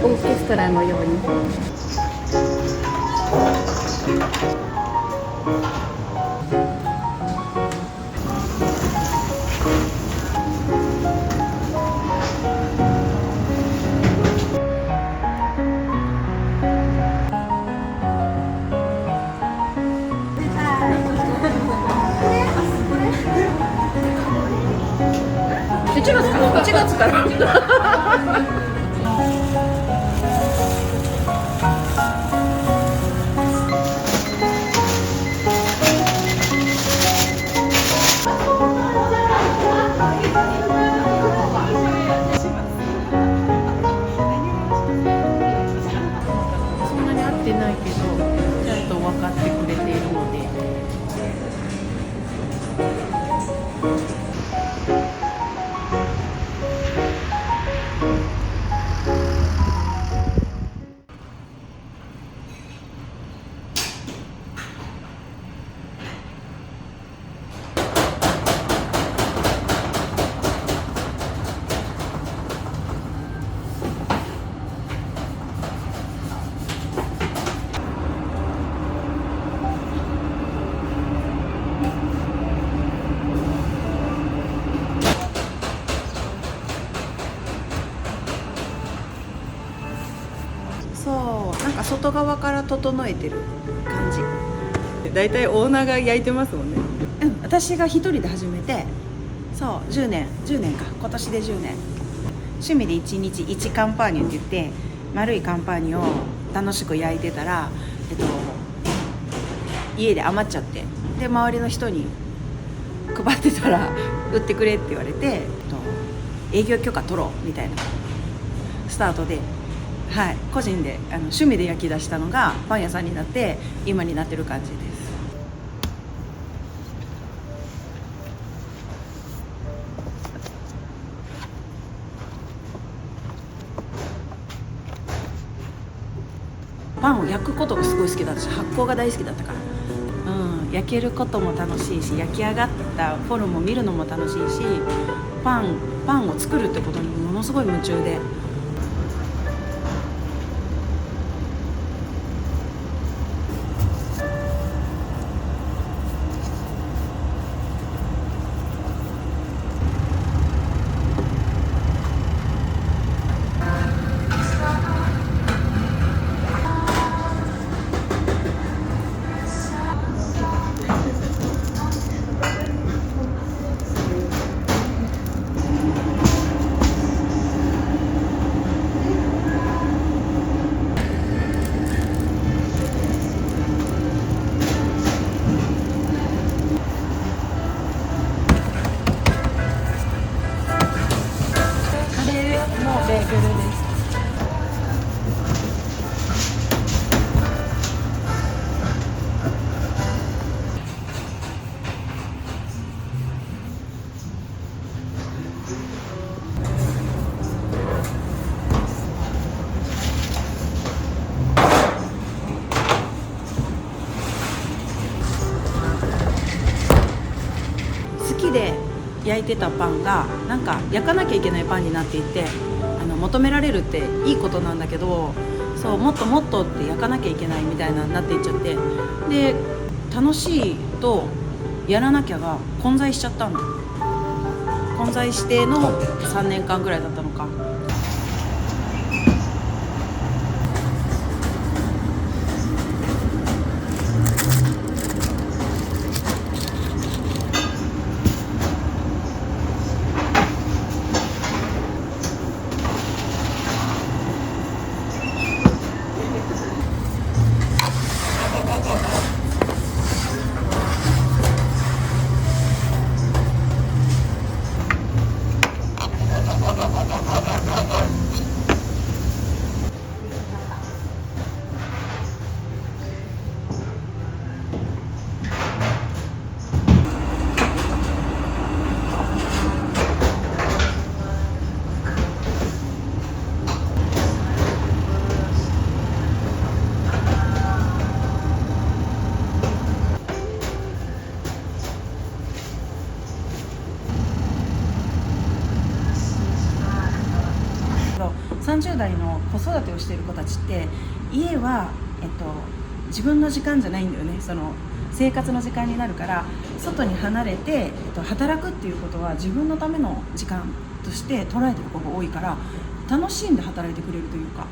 オーケストラのように。1月から1月からそんなに合ってないけどちゃんと分かってくれているので。そうなんか外側から整えてる感じ。だいたいオーナーが焼いてますもんね。私が一人で始めて、そう10年か、今年で10年。趣味で1日1カンパーニュって言って丸いカンパーニュを楽しく焼いてたら、家で余っちゃって、で周りの人に配ってたら売ってくれって言われて、営業許可取ろうみたいなスタートで、はい、個人で趣味で焼き出したのがパン屋さんになって今になってる感じです。パンを焼くことがすごい好きだったし、発酵が大好きだったから、焼けることも楽しいし、焼き上がったフォルムを見るのも楽しいし、パンを作るってことにものすごい夢中で。ベーグルです。好きで焼いてたパンがなんか焼かなきゃいけないパンになっていて、求められるっていいことなんだけど、そうもっともっとって焼かなきゃいけないみたいなになっていっちゃって、で楽しいとやらなきゃが混在しちゃったんだ。混在しての3年間ぐらいだったのか。30代の子育てをしている子たちって家は、自分の時間じゃないんだよね。その生活の時間になるから外に離れて、働くっていうことは自分のための時間として捉えてる子が多いから楽しんで働いてくれるというか。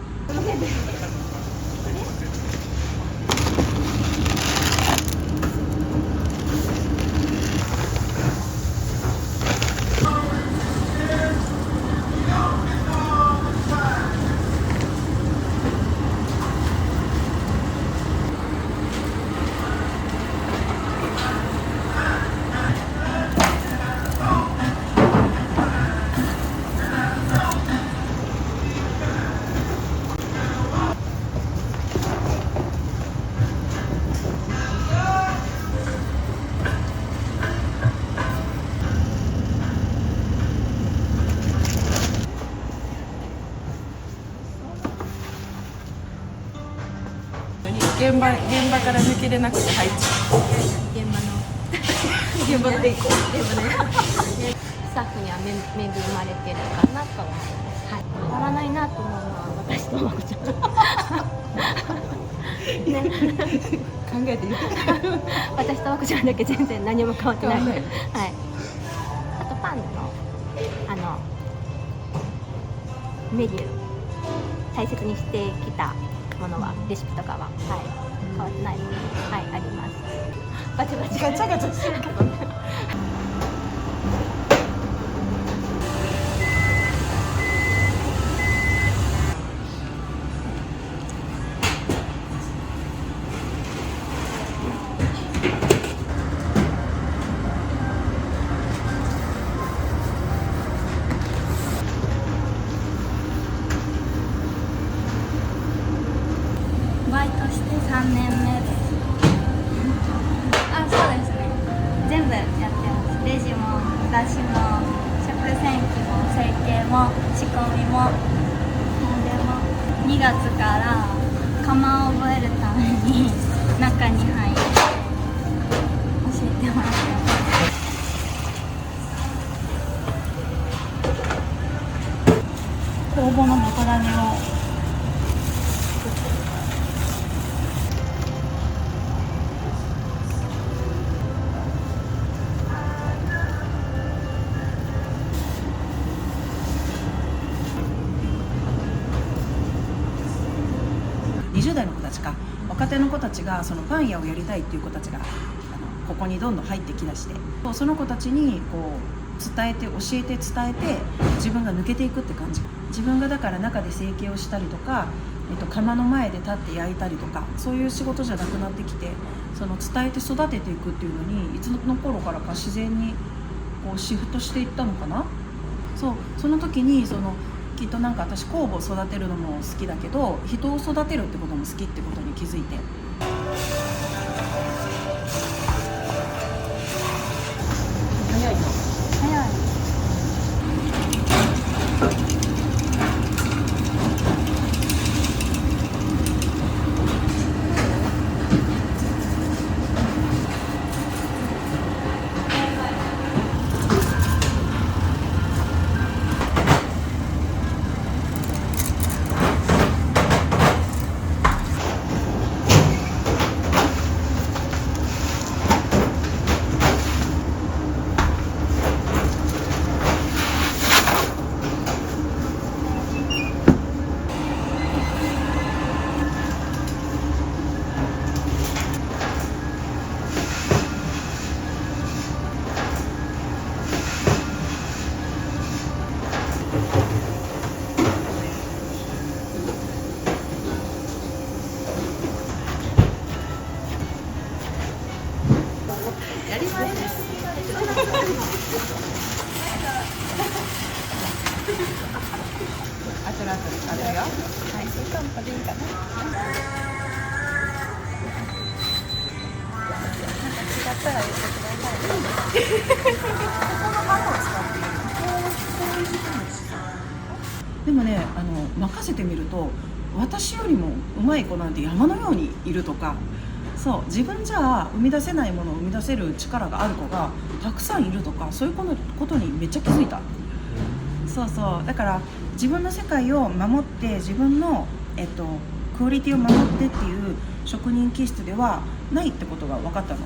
現場から抜けれなくて入っちゃう。現場で行こう。スタッフには恵まれてるかなと思います。はい。変わらないなと思うのは私とまこちゃん。考えて言って私とまこちゃんだけ全然何も変わってない。はい。あとパンのメニュー大切にしてきたものはレシピとかは、はい、変わってないもの、はい、あります。バチバチガチャガチャしてるけどね。バイトして3年目です。あ、そうですね。全部やってます。レジも出しも食洗機も成形も仕込みも何でも。2月から釜を覚えるために中に入って教えてもらってます。工房の元種を20代の子たちか、若手の子たちがそのパン屋をやりたいっていう子たちがここにどんどん入ってきだして、その子たちにこう伝えて教えて伝えて自分が抜けていくって感じ。自分がだから中で成形をしたりとか、窯の前で立って焼いたりとか、そういう仕事じゃなくなってきて、その伝えて育てていくっていうのにいつの頃からか自然にこうシフトしていったのかな。その時にきっとなんか私酵母を育てるのも好きだけど人を育てるってことも好きってことに気づいて。早いの。早い。やりまいです。あとあるよ。はい、カンパでいいかな。違ったら言ってください。ここのハムを使っている。でもね、任せてみると私よりもうまい子なんて山のようにいるとか、そう自分じゃ生み出せないものを生み出せる力がある子がたくさんいるとか、そういうことにめっちゃ気づいた。そうだから自分の世界を守って自分の、クオリティを守ってっていう職人気質ではないってことが分かったの。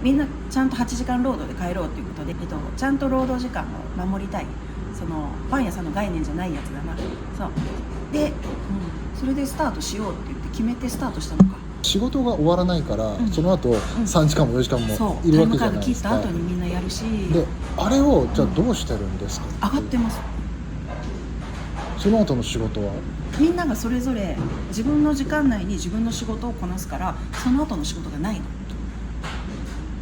みんなちゃんと8時間労働で帰ろうということで、ちゃんと労働時間を守りたい、そのパン屋さんの概念じゃないやつだな。そうで、それでスタートしようって言って決めてスタートしたのか。仕事が終わらないから、その後3時間も4時間もいるわけじゃないですか。タイムカード切った後にみんなやるし、であれをじゃあどうしてるんですか？上がってます。その後の仕事はみんながそれぞれ自分の時間内に自分の仕事をこなすから、その後の仕事がないの。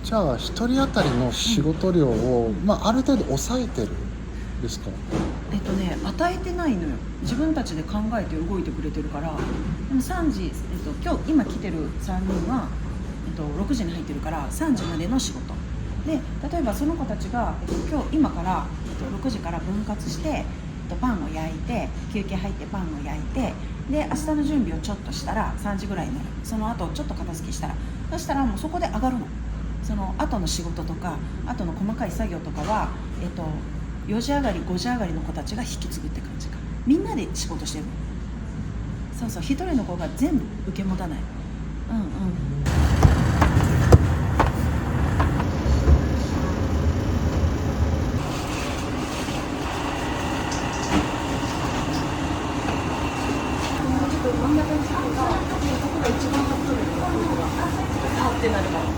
じゃあ1人当たりの仕事量を、ある程度抑えてるんですか？与えてないのよ。自分たちで考えて動いてくれてるから。でも3時、今来てる3人は、6時に入ってるから3時までの仕事で、例えばその子たちが、今から、6時から分割して、パンを焼いて、休憩入ってパンを焼いて、で明日の準備をちょっとしたら3時ぐらいになる。その後ちょっと片付けしたら、そしたらもうそこで上がるの。その後の仕事とか後の細かい作業とかは、4時上がり5時上がりの子たちが引き継ぐって感じか。みんなで仕事してるの。そうそう、一人の子が全部受け持たない。ってなるから。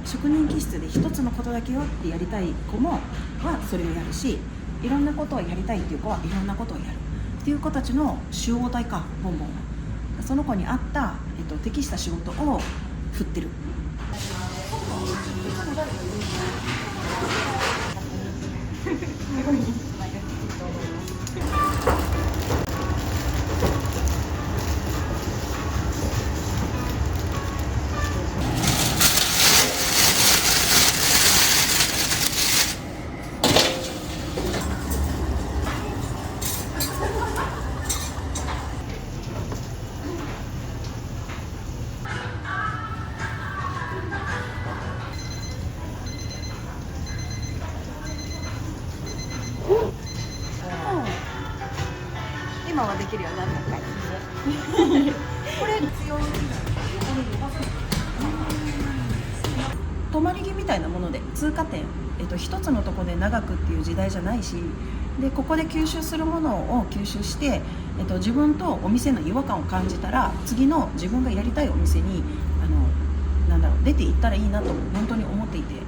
職人気質で一つのことだけよってやりたい子もはそれをやるし、いろんなことをやりたいっていう子はいろんなことをやるっていう子たちの集合体か、ボンボンは。その子に合った、適した仕事を振ってる。今はできるようになった感じでこれ強い泊まり木みたいなもので通過点、一つのところで長くっていう時代じゃないし、でここで吸収するものを吸収して、自分とお店の違和感を感じたら次の自分がやりたいお店になんだろう出ていったらいいなと本当に思っていて。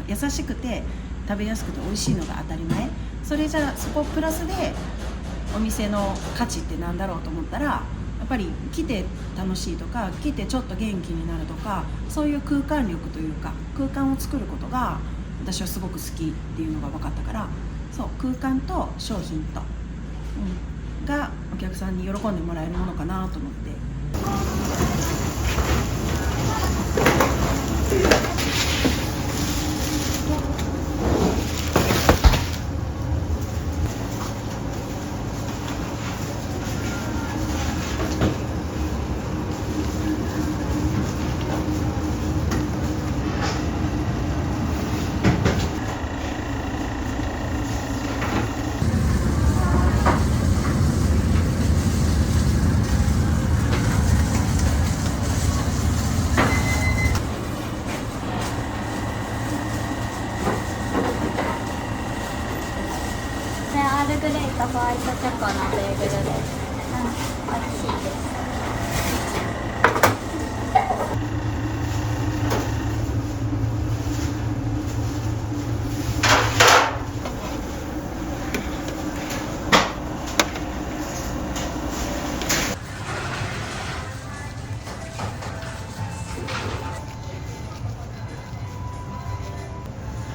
優しくて食べやすくて美味しいのが当たり前。それじゃそこプラスでお店の価値ってなんだろうと思ったら、やっぱり来て楽しいとか来てちょっと元気になるとか、そういう空間力というか空間を作ることが私はすごく好きっていうのが分かったから、そう空間と商品と、がお客さんに喜んでもらえるものかなと思って。アールグレイとホワイトチョコのベーグルです。美味しいです。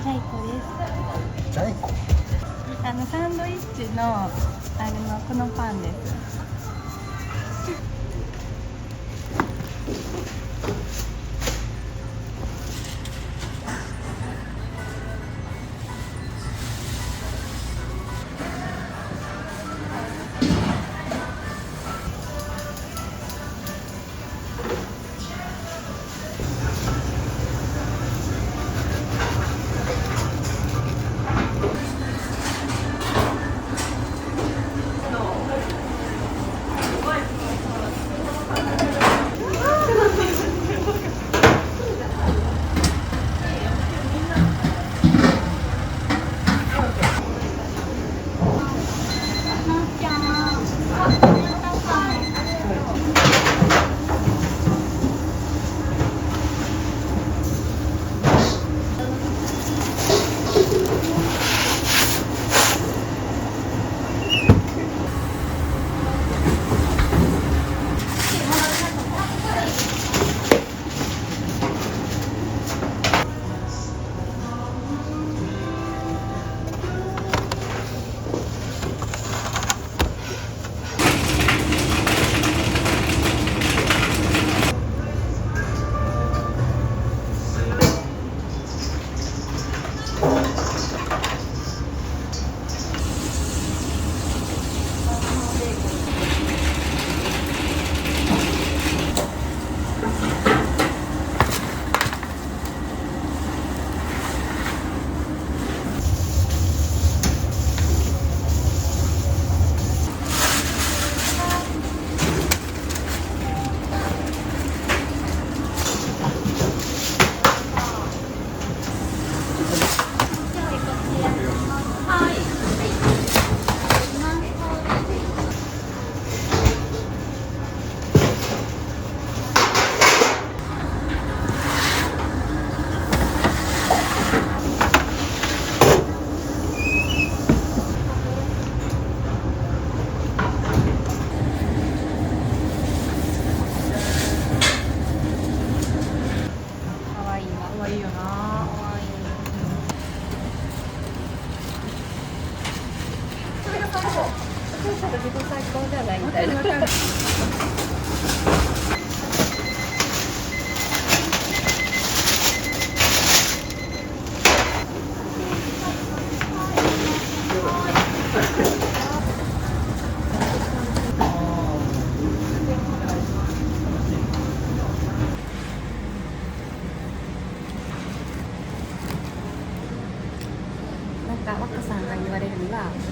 ジャイコです。ジャイコ。サンドイッチのこのパンです。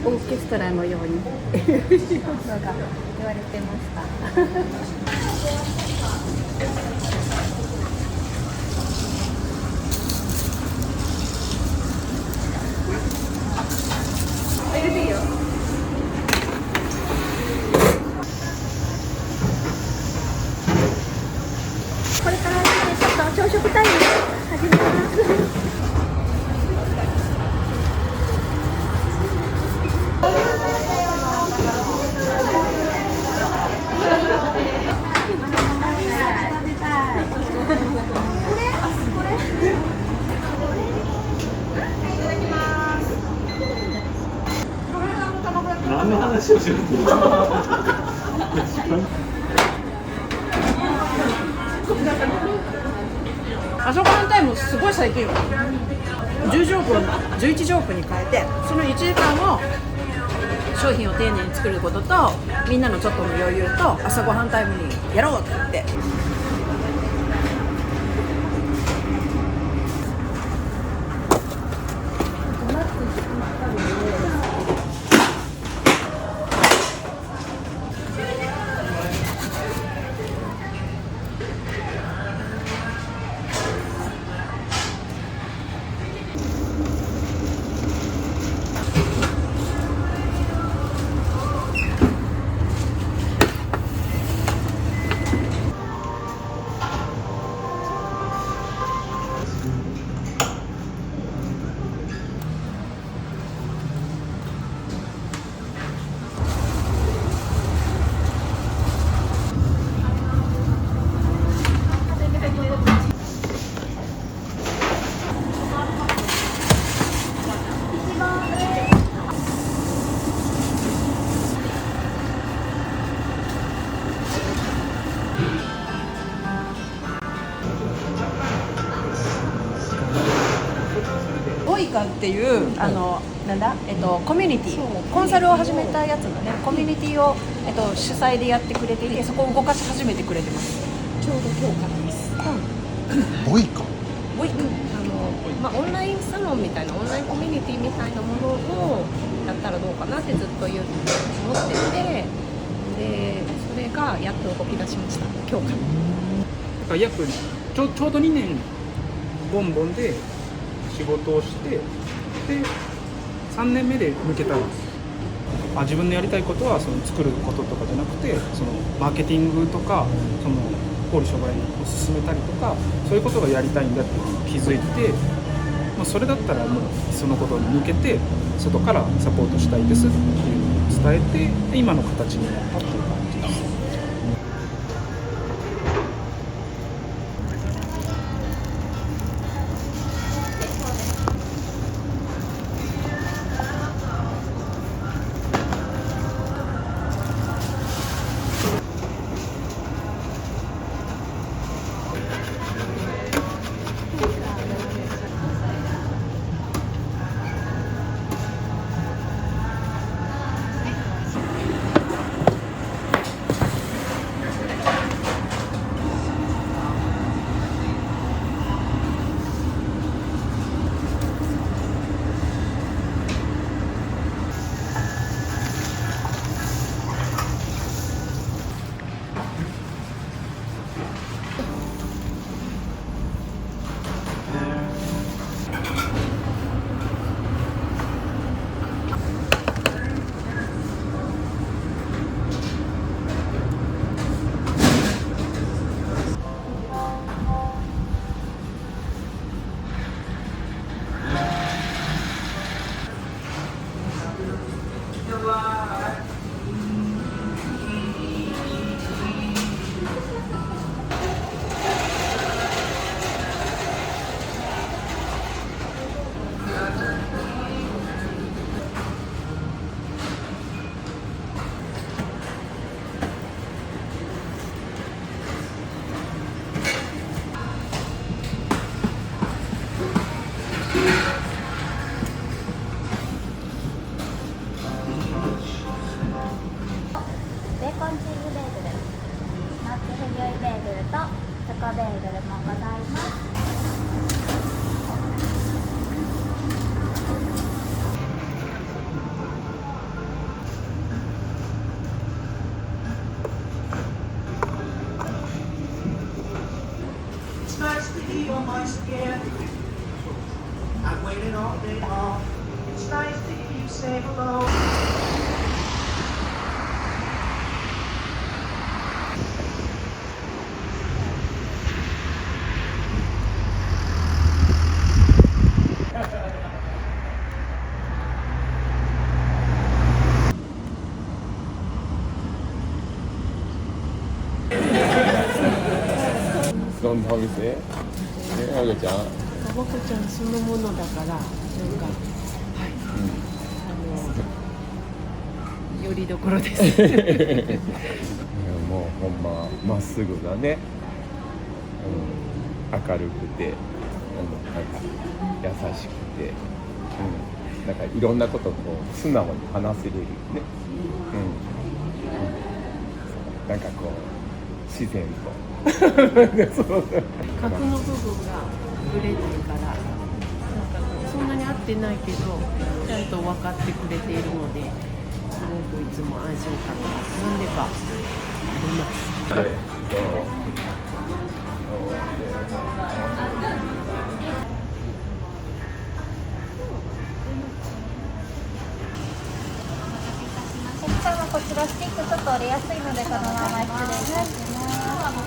オーケストラのようにいうのが言われてました。これからちょっと朝食タイム始めます。何の話をしようと思った朝ごはんタイムすごい最近10時オープン11時オープンに変えて、その1時間を商品を丁寧に作ることとみんなのちょっとの余裕と朝ごはんタイムにやろうって言って。ボイカっていうコミュニティコンサルを始めたやつのね、コミュニティを、主催でやってくれていて、そこを動かし始めてくれてます。ちょうど今日からです。ボイカボイカオンラインサロンみたいなオンラインコミュニティみたいなものをやったらどうかなってずっと思ってて、でそれがやっと動き出しました。今日から。だからちょうど2年ボンボンで仕事をして、で3年目で抜けたんです。自分のやりたいことはその作ることとかじゃなくて、そのマーケティングとかその小売商売を進めたりとか、そういうことがやりたいんだって気づいて、それだったらもうそのことに向けて外からサポートしたいですっていうのを伝えて、今の形になったっていう感じです。ベーコンチーズベーグル、ナッツフリュイベーグルとチョコベーグルもございます。どんなお店？ね、あげちゃん。かぼこちゃんそのものだからなんか、よりどころです。もうほんままっすぐなね、明るくて、なんか優しくて、なんかいろんなことをこう素直に話せれるよね。なんかこう自然と。角の部分がぶれないから、なんかそんなに合ってないけど、ちゃんと分かってくれているので、すごくいつも安心感がなんでかあります。お客様、こちらスティックちょっと折れやすいのでこのまま失礼いたします。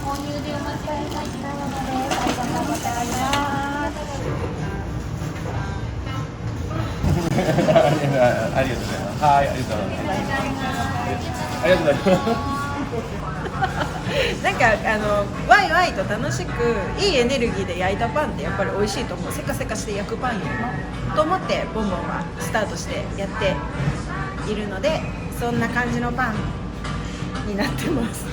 購入でお待ちいただいたもので最後のお答えあります。ありがとうございます。はい、ありがとうございます。ありがとうございます。なんかワイワイと楽しくいいエネルギーで焼いたパンってやっぱり美味しいと思う。せかせかして焼くパンよりもと思ってボンボンはスタートしてやっているので、そんな感じのパンになってます